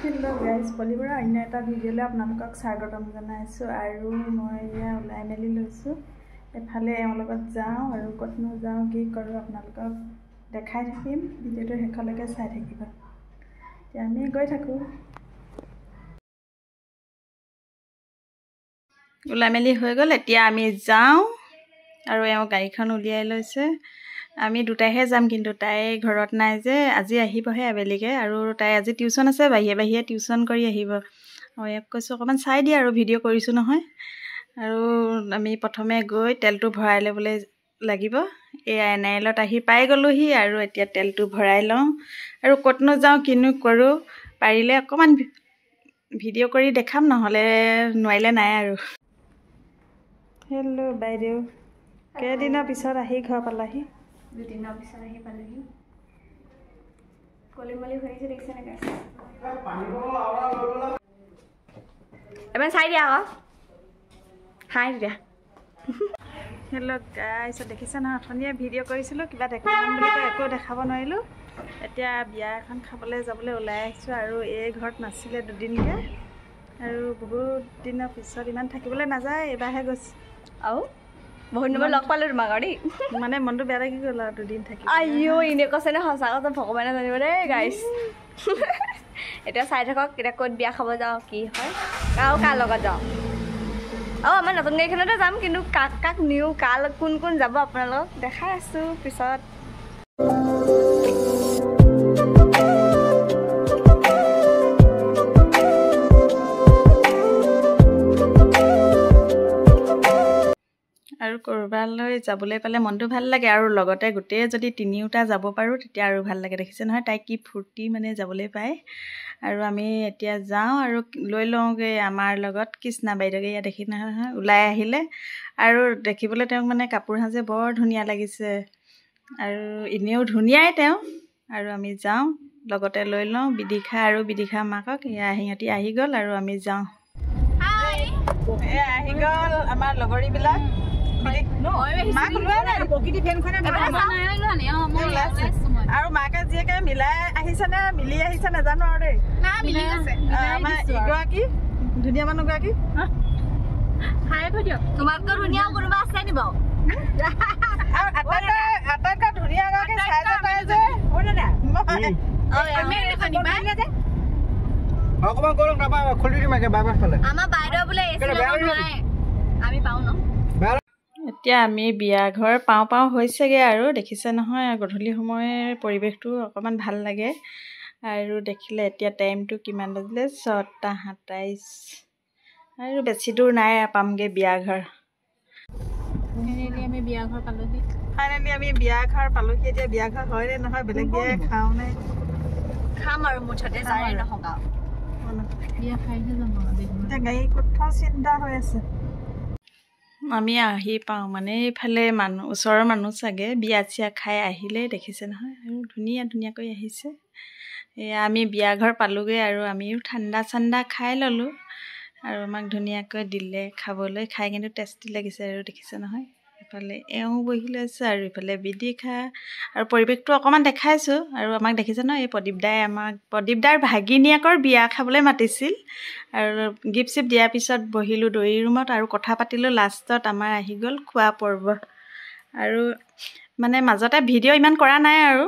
hello guys पलिबरा अन्य এটা ভিডিঅ'লৈ আপোনালোকক স্বাগতম জনাইছো আৰু মই ইয়া ওলাই মেলি লৈছো এফালে এওঁৰ লগত যাওঁ আৰু কতনো যাওঁ কি কৰো আপোনালোকক দেখাই থাকিম ভিডিঅ'টো হেকলৈকে চাই থাকিব এতিয়া আমি গৈ থাকো ওলাই মেলি হৈ গ'ল এতিয়া আমি যাওঁ আৰু এওঁ গাড়ীখন উলিয়াই লৈছে আমি দুটাহে যাম কিন্তু তাই ঘৰত নাই যে আজি আহিবহে আবেলিকে আৰু তাই আজি টিউচন আছে বাহিয়ে টিউচন কৰি আহিব আৰু এক কৈছো অকমান চাই দিয়া আৰু ভিডিঅ' কৰিছো নহয় আৰু আমি প্ৰথমে গৈ তেলটো ভৰাই ল'বলৈ লাগিব এই এনাইলত আহি পাই গলোহি আৰু এতিয়া তেলটো ভৰাই লওঁ আৰু কতনো যাওঁ কিনো কৰো পাৰিলে অকমান ভিডিঅ' কৰি দেখাম নহলে নোৱাইলে নাই আৰু হেল্ল' বাইদেউ কেইদিনৰ পিছত আহি ঘৰ পালাহি দুদিনৰ পিছত আহি পালেহি কলিমলি হৈছে দেখিছে নে গাইছ এবাৰ চাই দিয়া আকৌ হাই দিয়া হেল্ল' গাইছ দেখিছে নহয় অথনিয়ে ভিডিঅ' কৰিছিলোঁ কিবা দেখাম বুলি কৈ একো দেখাব নোৱাৰিলোঁ এতিয়া বিয়া এখন খাবলৈ যাবলৈ ওলাই আহিছোঁ আৰু এই ঘৰত নাছিলে দুদিনকৈ আৰু বহুত দিনৰ পিছত ইমান থাকিবলৈ নাযায় এবাৰহে গৈছে আৰু বহুত দিনৰ লগ পালোঁ তোমাক আৰু দেই মানে মনটো বেয়া লাগি গ'ল আৰু দুদিন থাকি আইঅ' এনে কৈছে নে সঁচা কথা ভগৱানে জানিব দেই গাইছ এতিয়া চাই থাকক এতিয়া ক'ত বিয়া খাব যাওঁ কি হয় আৰু কাৰ লগত যাওঁ আমাৰ নতুন গাড়ীখনতে যাম কিন্তু কাক কাক নিওঁ কাৰ কোন কোন যাব আপোনালোকক দেখাই আছোঁ পিছত আৰু কৰবালৈ যাবলৈ পালে মনটো ভাল লাগে আৰু লগতে গোটেই যদি তিনিওটা যাব পাৰোঁ তেতিয়া আৰু ভাল লাগে দেখিছে নহয় তাই কি ফূৰ্তি মানে যাবলৈ পায় আৰু আমি এতিয়া যাওঁ আৰু লৈ লওঁগৈ আমাৰ লগত কৃষ্ণা বাইদেউকে ইয়াত দেখি নহয় ওলাই আহিলে আৰু দেখিবলৈ তেওঁক মানে কাপোৰ সাজে বৰ ধুনীয়া লাগিছে আৰু এনেও ধুনীয়াই তেওঁ আৰু আমি যাওঁ লগতে লৈ লওঁ বিদিশা আৰু বিদিশা মাকক এয়া সিহঁতি আহি গ'ল আৰু আমি যাওঁ আহি গ'ল আমাৰ লগৰীবিলাক আৰু মাকে জীয়েকে মিলাই আহিছে নে মিলি আহিছে নাজানো আৰু দেই আমাৰ ইগৰাকী ধুনীয়া মানুহগৰাকী তোমাতকৈ ধুনীয়া কোনোবা আছে নি বাৰু আৰু আটাইতকৈ ধুনীয়া গৰাকী চাই যে পাই যে আমাৰ বাইদেউ বোলে আমি পাওঁ ন এতিয়া আমি বিয়া ঘৰ পাওঁ হৈছেগৈ আৰু দেখিছে নহয় গধূলি সময়ৰ পৰিৱেশটো অকণমান ভাল লাগে আৰু দেখিলে এতিয়া টাইমটো কিমান বাজিলে 6:27 আৰু বেছি দূৰ নাই পামগৈ বিয়া ঘৰ ফাইনেলি আমি বিয়া ঘৰ পালোহি এতিয়া বিয়া ঘৰ হয় নে নহয় বেলেগ বিয়াই খাওঁ নে খাম আৰু মুঠতে যাই নহওক বিয়া খাইহে যাম এতিয়া গাড়ী কোঠা চিন্তা হৈ আছে আমি আহি পাওঁ মানে এইফালে মানুহ ওচৰৰ মানুহ চাগে বিয়া চিয়া খাই আহিলে দেখিছে নহয় আৰু ধুনীয়াকৈ আহিছে এয়া আমি বিয়া ঘৰ পালোগৈ আৰু আমিও ঠাণ্ডা চাণ্ডা খাই ল'লোঁ আৰু আমাক ধুনীয়াকৈ দিলে খাবলৈ খাই কিন্তু টেষ্টি লাগিছে আৰু দেখিছে নহয় ইফালে এওঁ বহি লৈছে আৰু ইফালে বিদিশা আৰু পৰিৱেশটো অকণমান দেখাইছোঁ আৰু আমাক দেখিছে ন এই প্ৰদীপদাৰ ভাগিনীয়েকৰ বিয়া খাবলৈ মাতিছিল আৰু গিফ্ট চিফ্ট দিয়াৰ পিছত বহিলোঁ দৈ ৰুমত আৰু কথা পাতিলোঁ লাষ্টত আমাৰ আহি গ'ল খোৱা পৰ্ব আৰু মানে মাজতে ভিডিঅ' ইমান কৰা নাই আৰু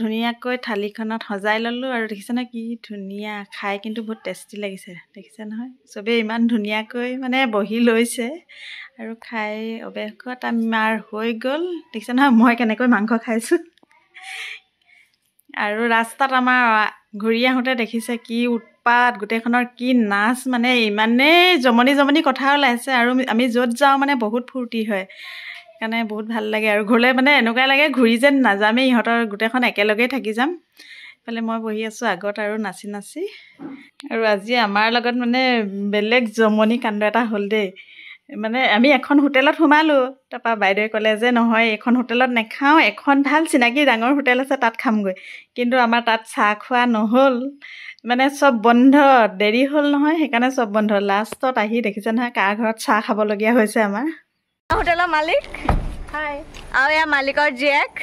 ধুনীয়াকৈ থালিখনত সজাই ল'লোঁ আৰু দেখিছে নহয় কি ধুনীয়া খাই কিন্তু বহুত টেষ্টি লাগিছে দেখিছে নহয় চবেই ইমান ধুনীয়াকৈ মানে বহি লৈছে আৰু খাই অৱশেষত আমাৰ হৈ গ'ল দেখিছে নহয় মই কেনেকৈ মাংস খাইছোঁ আৰু ৰাস্তাত আমাৰ ঘূৰি আহোঁতে দেখিছে কি উৎপাত গোটেইখনৰ কি নাচ মানে ইমানেই জমনি কথা ওলাইছে আৰু আমি য'ত যাওঁ মানে বহুত ফূৰ্তি হয় সেইকাৰণে বহুত ভাল লাগে আৰু ঘৰলৈ মানে এনেকুৱা লাগে ঘূৰি যেন নাযামেই ইহঁতৰ গোটেইখন একেলগেই থাকি যাম ইফালে মই বহি আছোঁ আগত আৰু নাচি আৰু আজি আমাৰ লগত মানে বেলেগ জমনি কাণ্ড এটা হ'ল দেই মানে আমি এখন হোটেলত সোমালোঁ তাৰপৰা বাইদেৱে ক'লে যে নহয় এইখন হোটেলত নাখাওঁ এখন ভাল চিনাকি ডাঙৰ হোটেল আছে তাত খামগৈ কিন্তু আমাৰ তাত চাহ খোৱা নহ'ল মানে চব বন্ধ দেৰি হ'ল নহয় সেইকাৰণে চব বন্ধ লাষ্টত আহি দেখিছে নহয় কাৰ ঘৰত চাহ খাবলগীয়া হৈছে আমাৰ হোটেলৰ মালিক হাই আৰু ইয়াৰ মালিকৰ জীয়েক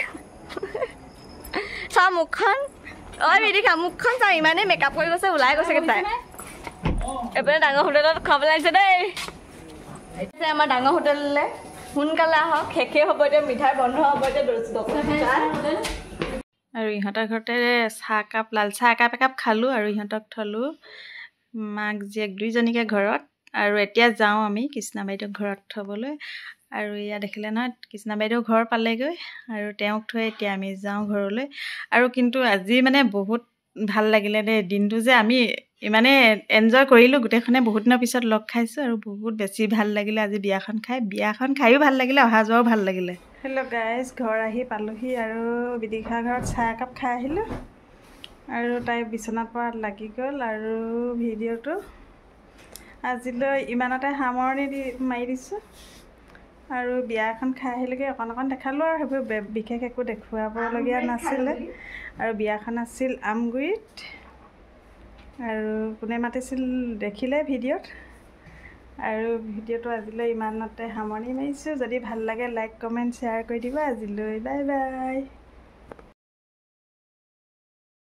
চাহ মুখখন ঐ বিদিশা মুখখন চা ইমানেই মেকআপ কৰি গৈছে ওলাই গৈছেগৈ তাই এইপিনে ডাঙৰ হোটেলত খাবলৈ আহিছে দেই আমাৰ ডাঙৰ হোটেললৈ সোনকালে আহক শেষেই হ'ব এতিয়া মিঠাই বন্ধ হ'ব এতিয়া আৰু ইহঁতৰ ঘৰতে চাহকাপ লাল চাহ একাপ খালোঁ আৰু ইহঁতক থলোঁ মাক জীয়েক দুইজনীকে ঘৰত আৰু এতিয়া যাওঁ আমি কৃষ্ণা বাইদেউক ঘৰত থ'বলৈ আৰু এয়া দেখিলে নহয় কৃষ্ণা বাইদেউ ঘৰ পালেগৈ আৰু তেওঁক থৈ এতিয়া আমি যাওঁ ঘৰলৈ আৰু কিন্তু আজি মানে বহুত ভাল লাগিলে দেই দিনটো যে আমি ইমানে এনজয় কৰিলোঁ গোটেইখনে বহুত দিনৰ পিছত লগ খাইছোঁ আৰু বহুত বেছি ভাল লাগিলে আজি বিয়াখন খায়ো ভাল লাগিলে অহা যোৱাও ভাল লাগিলে হেল্ল' গাইজ ঘৰ আহি পালোহি আৰু বিদিশা ঘৰত চাহ একাপ খাই আহিলোঁ আৰু তাই বিচনাত পৰাত লাগি গ'ল আৰু ভিডিঅ'টো আজিলৈ ইমানতে সামৰণি মাৰি দিছোঁ আৰু বিয়া এখন খাই আহিলেগৈ অকণ দেখালোঁ আৰু সেইবোৰ বিশেষ একো দেখুৱাবলগীয়া নাছিলে আৰু বিয়াখন আছিল আমগুৰিত আৰু কোনে মাতিছিল দেখিলে ভিডিঅ'ত আৰু ভিডিঅ'টো আজিলৈ ইমানতে সামৰণি মাৰিছোঁ যদি ভাল লাগে লাইক কমেণ্ট শ্বেয়াৰ কৰি দিবা আজিলৈ বাই বাই